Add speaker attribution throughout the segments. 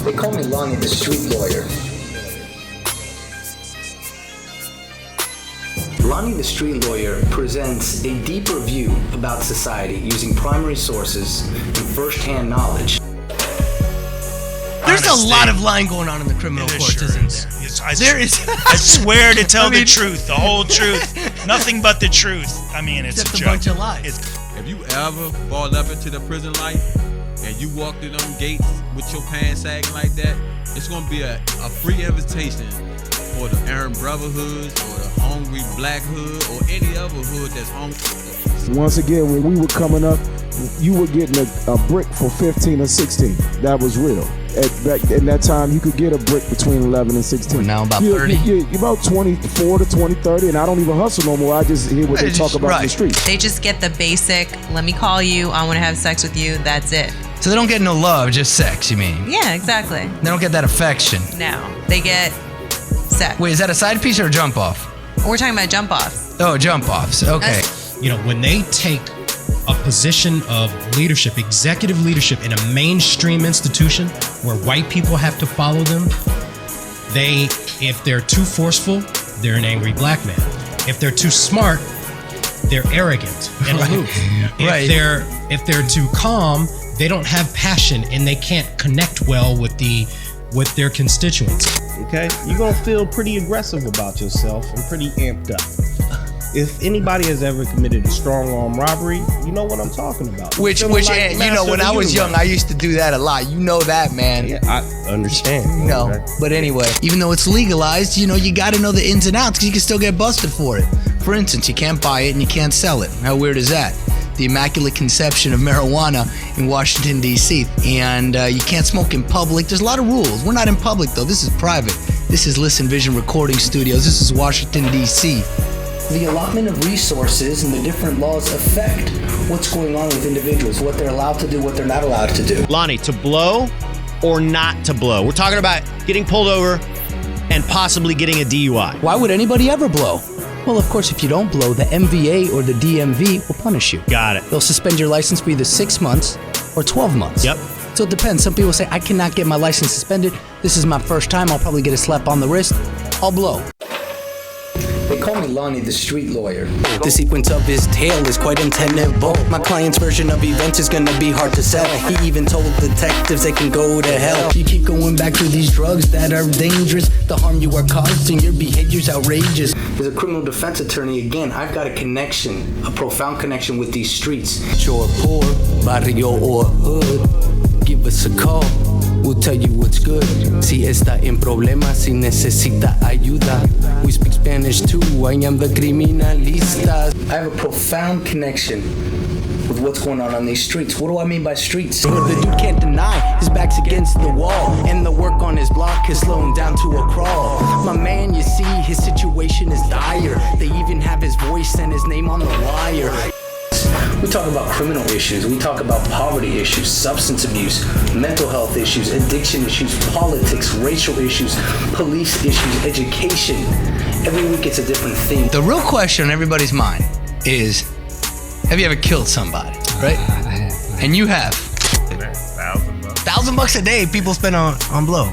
Speaker 1: They call me Lonny the Street Lawyer. Lonny the Street Lawyer presents a deeper view about society using primary sources and first-hand knowledge.
Speaker 2: There's a lot of lying going on in the criminal courts, isn't there?
Speaker 3: There is. I swear to tell the truth, the whole truth, nothing but the truth. I mean, it's
Speaker 2: Except
Speaker 3: a
Speaker 2: a
Speaker 3: joke.
Speaker 2: bunch of lies.
Speaker 4: If you ever fall up into the prison life and you walk through them gates with your pants sagging like that, it's gonna be a free invitation for the Aryan Brotherhoods or the Hungry Black Hood or any other hood that's hungry.
Speaker 5: Once again, when we were coming up, you were getting a brick for 15 or 16. That was real. Back in that time, you could get a brick between 11 and 16.
Speaker 2: We're now about 30.
Speaker 5: You're about 24 to 20, 30, and I don't even hustle no more. I just hear what they talk about in the street.
Speaker 6: They just get the basic, let me call you, I want to have sex with you, that's it.
Speaker 2: So they don't get no love, just sex, you mean?
Speaker 6: Yeah, exactly.
Speaker 2: They don't get that affection.
Speaker 6: No, they get sex.
Speaker 2: Wait, is that a side piece or a jump off?
Speaker 6: We're talking about jump offs.
Speaker 2: Oh, jump offs. Okay.
Speaker 7: You know, when they take a position of leadership, executive leadership in a mainstream institution where white people have to follow them, if they're too forceful, they're an angry black man. If they're too smart, they're arrogant and aloof. If they're too calm, they don't have passion and they can't connect well with their constituents.
Speaker 8: Okay, you're gonna feel pretty aggressive about yourself and pretty amped up. If anybody has ever committed a strong arm robbery, you know what I'm talking about.
Speaker 2: Which when I was young, I used to do that a lot. You know that, man.
Speaker 8: Yeah, I understand.
Speaker 2: No, but anyway, even though it's legalized, you got to know the ins and outs because you can still get busted for it. For instance, you can't buy it and you can't sell it. How weird is that? The Immaculate Conception of marijuana in Washington, D.C. And you can't smoke in public. There's a lot of rules. We're not in public, though. This is private. This is Listen Vision Recording Studios. This is Washington, D.C.
Speaker 1: The allotment of resources and the different laws affect what's going on with individuals, what they're allowed to do, what they're not allowed to do.
Speaker 9: Lonny, to blow or not to blow? We're talking about getting pulled over and possibly getting a DUI.
Speaker 2: Why would anybody ever blow? Well, of course, if you don't blow, the MVA or the DMV will punish you.
Speaker 9: Got it.
Speaker 2: They'll suspend your license for either 6 months or 12 months.
Speaker 9: Yep.
Speaker 2: So it depends. Some people say, I cannot get my license suspended. This is my first time. I'll probably get a slap on the wrist. I'll blow.
Speaker 1: They call me Lonny the Street Lawyer.
Speaker 2: The sequence of his tale is quite untenable. My client's version of events is gonna be hard to sell. He even told detectives they can go to hell. You keep going back to these drugs that are dangerous. The harm you are causing, your behavior's outrageous.
Speaker 1: As a criminal defense attorney, again, I've got a connection, a profound connection with these streets.
Speaker 2: Short, poor, barrio or hood, give us a call. We'll tell you what's good. Si está en problemas, si necesita ayuda. We speak Spanish too, I am the criminalista.
Speaker 1: I have a profound connection with what's going on these streets. What do I mean by streets?
Speaker 2: The dude can't deny his back's against the wall, and the work on his block is slowing down to a crawl. My man, you see, his situation is dire. They even have his voice and his name on the wire.
Speaker 1: We talk about criminal issues, we talk about poverty issues, substance abuse, mental health issues, addiction issues, politics, racial issues, police issues, education. Every week it's a different theme.
Speaker 2: The real question on everybody's mind is, have you ever killed somebody, right? And you have. $1,000 a day people spend on blow.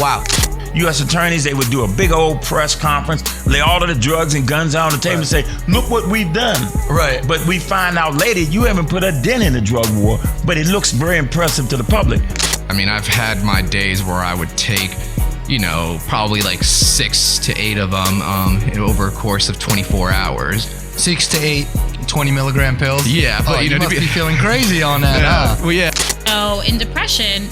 Speaker 2: Wow.
Speaker 3: U.S. attorneys, they would do a big old press conference, lay all of the drugs and guns out on the table and say, look what we've done.
Speaker 2: Right.
Speaker 3: But we find out later, you haven't put a dent in the drug war, but it looks very impressive to the public.
Speaker 10: I mean, I've had my days where I would take, probably like 6 to 8 of them over a course of 24 hours.
Speaker 2: 6 to 8 20 milligram pills?
Speaker 10: Yeah, but
Speaker 2: you must be feeling crazy on that, huh?
Speaker 10: Well, yeah.
Speaker 11: So in depression,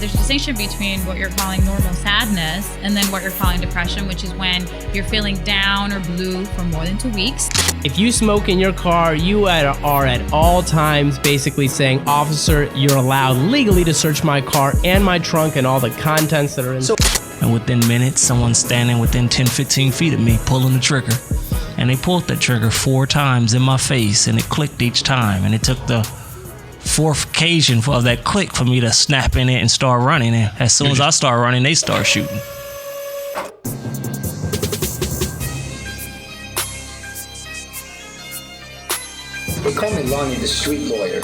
Speaker 11: there's a distinction between what you're calling normal sadness and then what you're calling depression, which is when you're feeling down or blue for more than 2 weeks.
Speaker 12: If you smoke in your car, you are at all times basically saying, officer, you're allowed legally to search my car and my trunk and all the contents that are in.
Speaker 13: And within minutes, someone's standing within 10, 15 feet of me pulling the trigger. And they pulled that trigger 4 times in my face, and it clicked each time. And it took the 4th occasion for that click for me to snap in it and start running. And as soon as I start running, they start shooting.
Speaker 1: They call me Lonny the Street Lawyer.